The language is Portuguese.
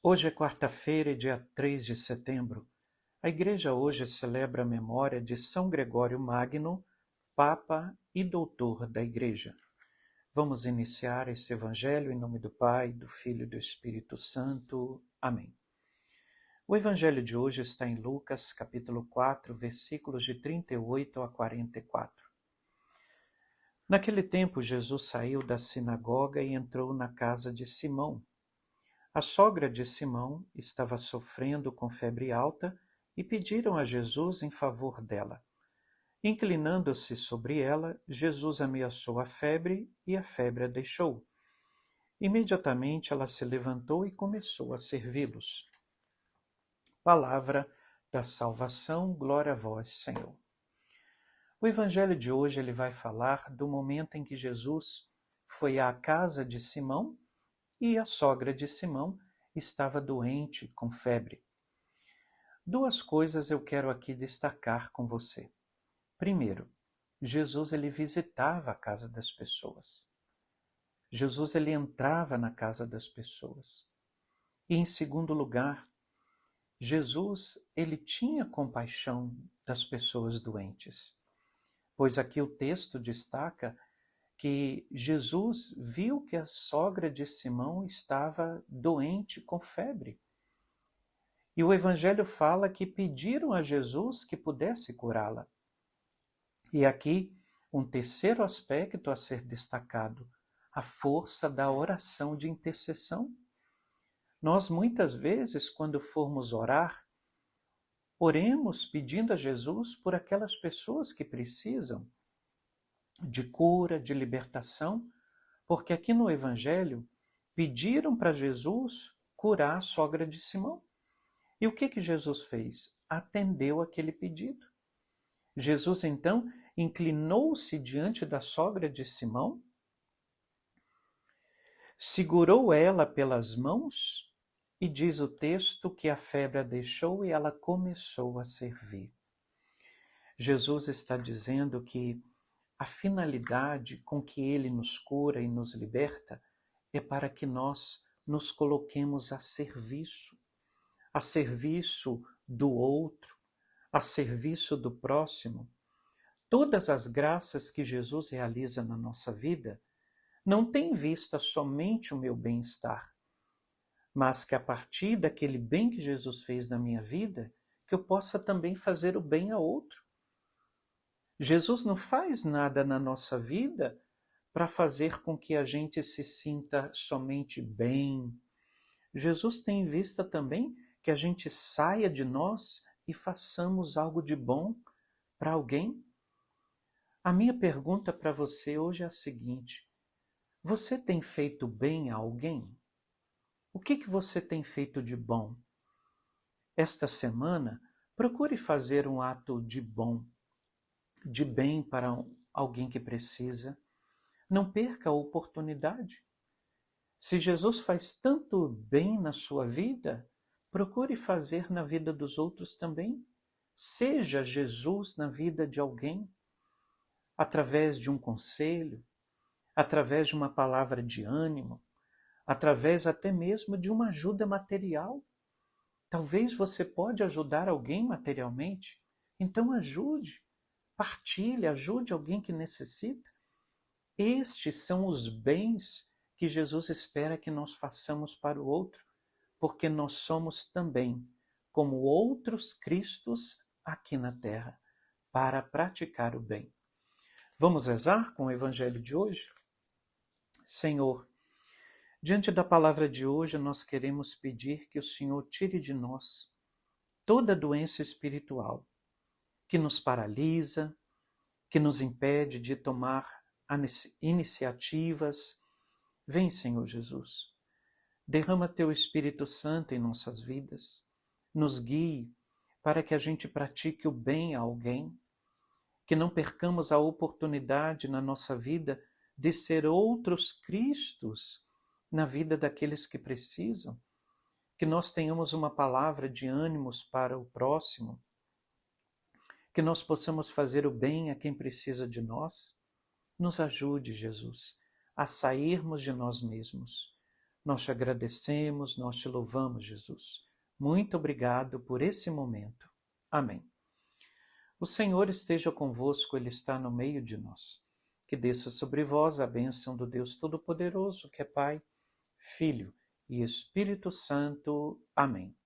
Hoje é quarta-feira, dia 3 de setembro. A igreja hoje celebra a memória de São Gregório Magno, Papa e Doutor da Igreja. Vamos iniciar este evangelho em nome do Pai, do Filho e do Espírito Santo. Amém. O evangelho de hoje está em Lucas, capítulo 4, versículos de 38 a 44. Naquele tempo, Jesus saiu da sinagoga e entrou na casa de Simão. A sogra de Simão estava sofrendo com febre alta e pediram a Jesus em favor dela. Inclinando-se sobre ela, Jesus ameaçou a febre e a febre a deixou. Imediatamente ela se levantou e começou a servi-los. Palavra da salvação, glória a vós, Senhor. O evangelho de hoje ele vai falar do momento em que Jesus foi à casa de Simão e a sogra de Simão estava doente com febre. Duas coisas eu quero aqui destacar com você. Primeiro, Jesus ele visitava a casa das pessoas. Jesus ele entrava na casa das pessoas. E em segundo lugar, Jesus ele tinha compaixão das pessoas doentes. Pois aqui o texto destaca que Jesus viu que a sogra de Simão estava doente com febre. E o Evangelho fala que pediram a Jesus que pudesse curá-la. E aqui um terceiro aspecto a ser destacado, a força da oração de intercessão. Nós muitas vezes, quando formos orar, oremos pedindo a Jesus por aquelas pessoas que precisam de cura, de libertação, porque aqui no Evangelho pediram para Jesus curar a sogra de Simão. E o que Jesus fez? Atendeu aquele pedido. Jesus, então, inclinou-se diante da sogra de Simão, segurou ela pelas mãos e diz o texto que a febre a deixou e ela começou a servir. Jesus está dizendo que a finalidade com que ele nos cura e nos liberta é para que nós nos coloquemos a serviço do outro, a serviço do próximo. Todas as graças que Jesus realiza na nossa vida não têm em vista somente o meu bem-estar, mas que a partir daquele bem que Jesus fez na minha vida, que eu possa também fazer o bem a outro. Jesus não faz nada na nossa vida para fazer com que a gente se sinta somente bem. Jesus tem em vista também que a gente saia de nós e façamos algo de bom para alguém. A minha pergunta para você hoje é a seguinte: você tem feito bem a alguém? O que você tem feito de bom? Esta semana, procure fazer um ato de bom, de bem para alguém que precisa. Não perca a oportunidade. Se Jesus faz tanto bem na sua vida, procure fazer na vida dos outros também. Seja Jesus na vida de alguém, através de um conselho, através de uma palavra de ânimo, através até mesmo de uma ajuda material. Talvez você pode ajudar alguém materialmente, então ajude, partilhe, ajude alguém que necessita. Estes são os bens que Jesus espera que nós façamos para o outro, porque nós somos também como outros Cristos aqui na terra, para praticar o bem. Vamos rezar com o Evangelho de hoje? Senhor, diante da palavra de hoje, nós queremos pedir que o Senhor tire de nós toda doença espiritual que nos paralisa, que nos impede de tomar iniciativas. Vem, Senhor Jesus, derrama teu Espírito Santo em nossas vidas, nos guie para que a gente pratique o bem a alguém, que não percamos a oportunidade na nossa vida de ser outros Cristos na vida daqueles que precisam, que nós tenhamos uma palavra de ânimos para o próximo, que nós possamos fazer o bem a quem precisa de nós. Nos ajude, Jesus, a sairmos de nós mesmos, Nós te agradecemos, nós te louvamos, Jesus. Muito obrigado por esse momento. Amém. O Senhor esteja convosco, Ele está no meio de nós. Que desça sobre vós a bênção do Deus Todo-Poderoso, que é Pai, Filho e Espírito Santo. Amém.